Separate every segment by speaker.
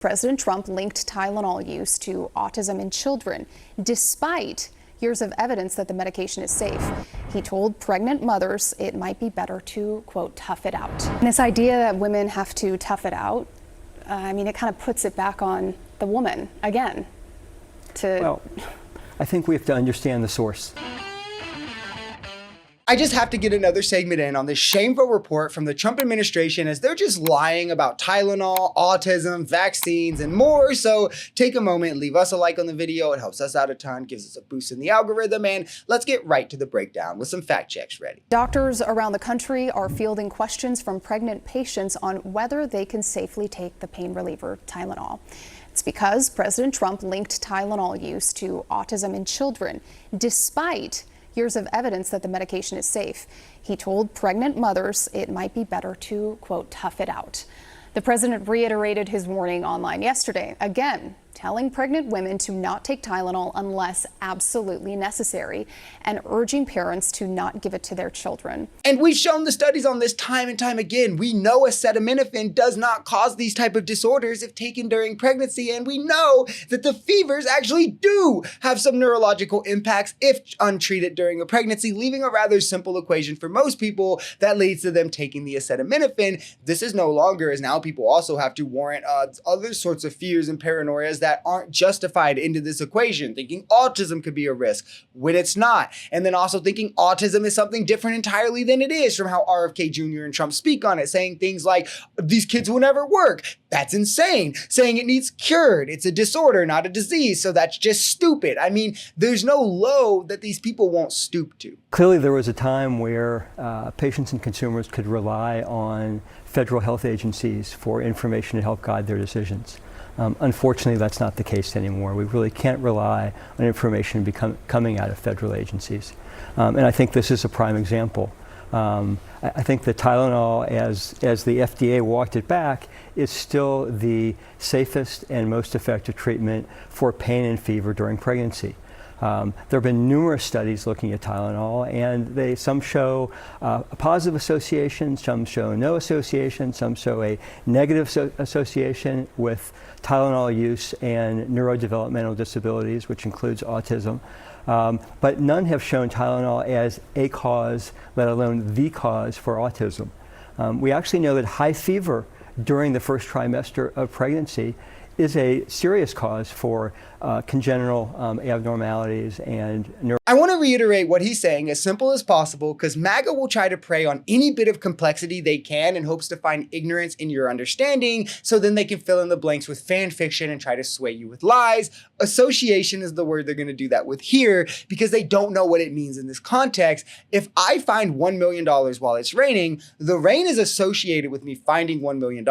Speaker 1: President Trump linked Tylenol use to autism in children, despite years of evidence that the medication is safe. He told pregnant mothers it might be better to, quote, tough it out. And this idea that women have to tough it out, it kind of puts it back on the woman again.
Speaker 2: Well, I think we have to understand the source.
Speaker 3: I just have to get another segment in on this shameful report from the Trump administration, as they're just lying about Tylenol, autism, vaccines, and more. So take a moment, leave us a like on the video. It helps us out a ton, gives us a boost in the algorithm, and let's get right to the breakdown with some fact checks ready.
Speaker 1: Doctors around the country are fielding questions from pregnant patients on whether they can safely take the pain reliever Tylenol. It's because President Trump linked Tylenol use to autism in children, despite years of evidence that the medication is safe. He told pregnant mothers it might be better to, quote, tough it out. The president reiterated his warning online yesterday, again, telling pregnant women to not take Tylenol unless absolutely necessary and urging parents to not give it to their children.
Speaker 3: And we've shown the studies on this time and time again. We know acetaminophen does not cause these type of disorders if taken during pregnancy, and we know that the fevers actually do have some neurological impacts if untreated during a pregnancy, leaving a rather simple equation for most people that leads to them taking the acetaminophen. This is no longer, as now people also have to warrant other sorts of fears and paranoias that aren't justified into this equation, thinking autism could be a risk when it's not. And then also thinking autism is something different entirely than it is, from how RFK Jr. and Trump speak on it, saying things like, these kids will never work. That's insane. Saying it needs cured. It's a disorder, not a disease. So that's just stupid. I mean, there's no low that these people won't stoop to.
Speaker 2: Clearly, there was a time where patients and consumers could rely on federal health agencies for information to help guide their decisions. Unfortunately, that's not the case anymore. We really can't rely on information coming out of federal agencies. And I think this is a prime example. I think that Tylenol, as the FDA walked it back, is still the safest and most effective treatment for pain and fever during pregnancy. There have been numerous studies looking at Tylenol, and some show a positive association, some show no association, some show a negative association with Tylenol use and neurodevelopmental disabilities, which includes autism. But none have shown Tylenol as a cause, let alone the cause for autism. We actually know that high fever during the first trimester of pregnancy is a serious cause for congenital abnormalities and
Speaker 3: I want to reiterate what he's saying as simple as possible, because MAGA will try to prey on any bit of complexity they can in hopes to find ignorance in your understanding, so then they can fill in the blanks with fan fiction and try to sway you with lies. Association is the word they're going to do that with here, because they don't know what it means in this context. If I find $1 million while it's raining, the rain is associated with me finding $1 million.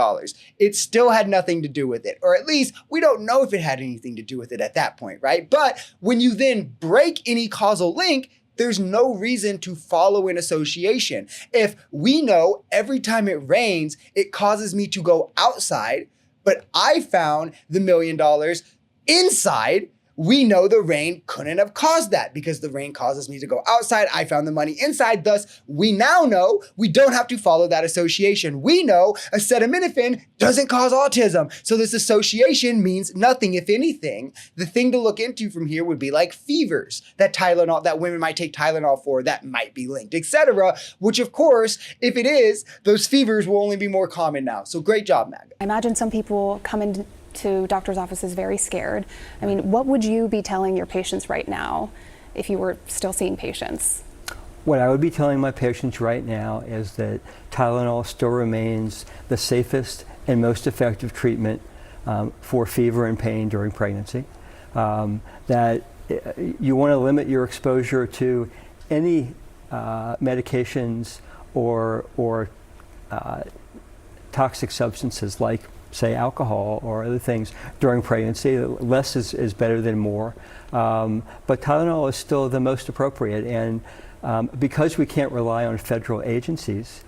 Speaker 3: It still had nothing to do with it, or at least we don't know if it had anything to do with it at that point, right? But when you then break any causal link, there's no reason to follow an association. If we know every time it rains, it causes me to go outside, but I found the $1 million inside, we know the rain couldn't have caused that, because the rain causes me to go outside. I found the money inside. Thus, we now know we don't have to follow that association. We know acetaminophen doesn't cause autism. So this association means nothing, if anything. The thing to look into from here would be like fevers that women might take Tylenol for, that might be linked, etc. Which, of course, if it is, those fevers will only be more common now. So great job, MAGA.
Speaker 1: I imagine some people come into doctors' offices very scared. What would you be telling your patients right now if you were still seeing patients?
Speaker 2: What I would be telling my patients right now is that Tylenol still remains the safest and most effective treatment for fever and pain during pregnancy. That you want to limit your exposure to any medications or toxic substances like, say, alcohol or other things during pregnancy. Less is better than more. But Tylenol is still the most appropriate. And because we can't rely on federal agencies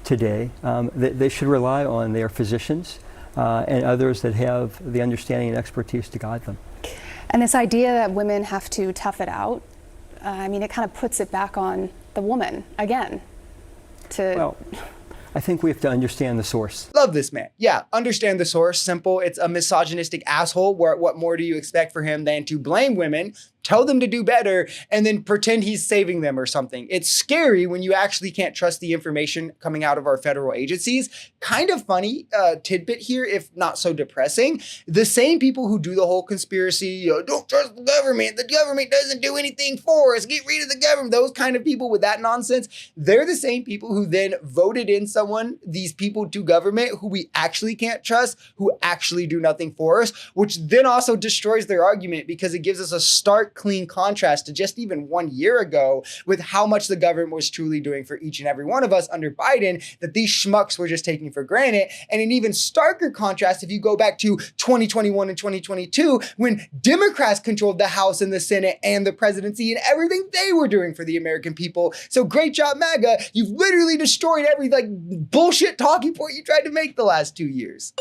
Speaker 2: today, they should rely on their physicians and others that have the understanding and expertise to guide them.
Speaker 1: And this idea that women have to tough it out, it kind of puts it back on the woman again.
Speaker 2: Well, I think we have to understand the source.
Speaker 3: Love this man. Yeah, understand the source. Simple. It's a misogynistic asshole. What more do you expect for him than to blame women, tell them to do better, and then pretend he's saving them or something? It's scary when you actually can't trust the information coming out of our federal agencies. Kind of funny tidbit here, if not so depressing. The same people who do the whole conspiracy, don't trust the government doesn't do anything for us, get rid of the government, those kind of people with that nonsense, they're the same people who then voted in these people to government who we actually can't trust, who actually do nothing for us, which then also destroys their argument because it gives us a stark, clean contrast to just even 1 year ago with how much the government was truly doing for each and every one of us under Biden that these schmucks were just taking for granted. And an even starker contrast if you go back to 2021 and 2022 when Democrats controlled the House and the Senate and the presidency and everything they were doing for the American people. So great job, MAGA. You've literally destroyed every bullshit talking point you tried to make the last 2 years.